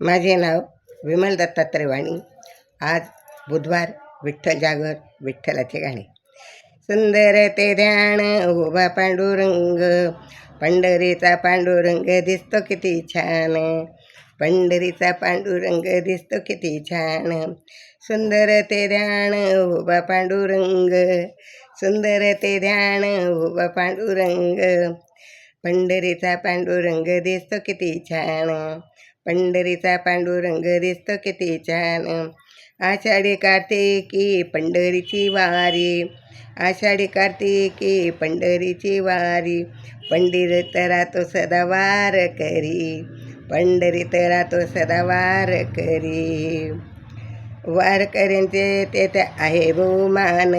माझे नाव विमल दत्तात्रय वाणी. आज बुधवार. विठ्ठल जागर, विठ्ठलाचे गाणे. सुंदर ते ध्यान उभा पांडुरंग, पंढरीचा पांडुरंग दिसतो किती छान. पंढरीचा पांडुरंग दिसतो किती छान. सुंदर ते ध्यान उभा पांडुरंग, सुंदर ते ध्यान उभा पांडुरंग. पंढरीचा पांडुरंग दिसतो किती छान. पंढरीचा पांडुरंग दिसतो किती छान. आषाढी कार्तिकी पंढरीची वारी, आषाढी कार्तिकी पंढरीची वारी. पंढरीत राहतो सदा वार करी, पंढरीत राहतो सदा वार करी. वारकऱ्यांचे तेथे आहे बहुमान,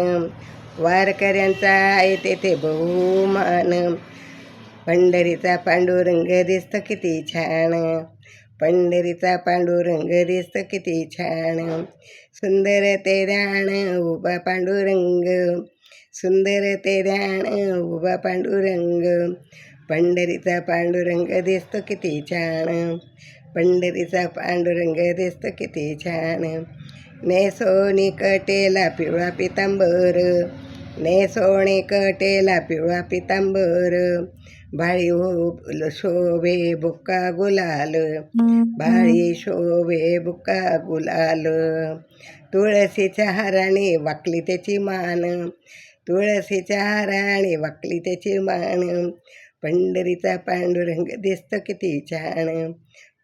वारकऱ्यांचा आहे तेथे बहुमान. पंढरीचा पांडुरंग दिसतो किती छान. पंढरीचा पांडुरंग दिसतो किती छान. सुंदर ते ध्यान उभा पांडुरंग, सुंदर ते ध्यान उभा पांडुरंग. पंढरीचा पांडुरंग दिसतो किती छान. पंढरीचा पांडुरंग दिसतो किती छान. नेसोनी कटेला पिवळा पितांबर, नेसोनी कटेला पिवळा पितांबर. बाळी हो शोभे बुक्का गुलाल, बाळी शोभे बुक्का गुलाल. तुळशीच्या हाराने वाकली त्याची मान, तुळशीच्या हाराने वाकली त्याची मान. पंढरीचा पांडुरंग दिसतो किती छान.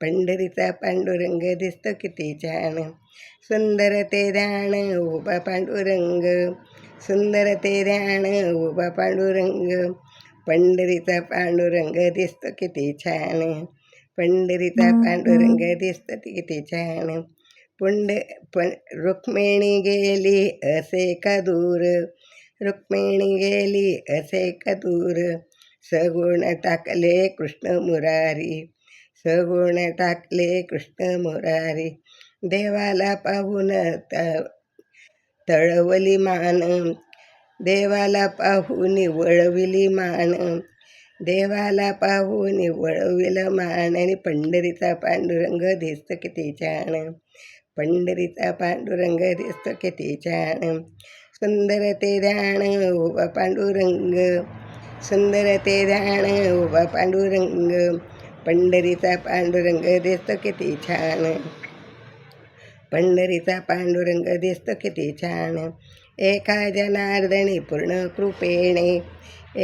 पंढरीचा पांडुरंग दिसतो किती छान. सुंदर ते ध्यान उभा पांडुरंग, सुंदर ते ध्यान उभा पांडुरंग. पंढरीचा पांडुरंग दिसतो किती छान. पंढरीचा पांडुरंग दिसतो किती छान. रुक्मिणी गेली असे का दूर, रुक्मिणी गेली असे का दूर. सगुण टाकले कृष्ण मुरारी, सगुण टाकले कृष्ण मुरारी. देवाला पाहून तळवली मान, देवाला पाहून वळविली मान, देवाला पाहून वळविलं मान. आणि पंढरीचा पांडुरंग दिसतो किती छान. पंढरीचा पांडुरंग दिसतो किती छान. सुंदर ते ध्यान उभा पांडुरंग, सुंदर ते ध्यान उभा पांडुरंग. पंढरीचा पांडुरंग दिसतो किती छान. पंढरीचा पांडुरंग दिसतो किती छान. एका जनार्दनी पूर्ण कृपेने,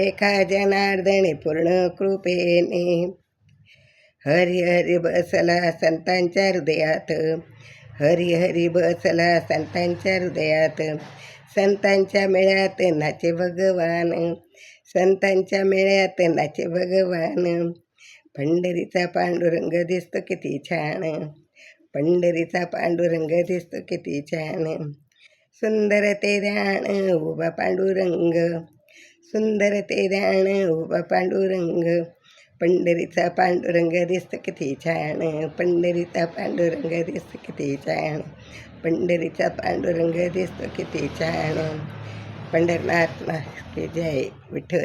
एका जनार्दनी पूर्ण कृपेने. हरी हरी बसला संतांच्या हृदयात, हरी हरी बसला संतांच्या हृदयात. संतांच्या मेळ्यात नाचे भगवान, संतांच्या मेळ्यात नाचे भगवान. पंढरीचा पांडुरंग दिसतो किती छान. पंढरीचा पांडुरंग दिसतो किती छान. सुंदर ते ध्यान उभा पांडुरंग, सुंदर ते ध्यान उभा पांडुरंग. पंढरीचा पांडुरंग दिसतो किती छान. पंढरीचा पांडुरंग दिसतो किती छान. पंढरीचा पांडुरंग दिसतो किती छान. पंढरनाथ की जय. विठ्ठल.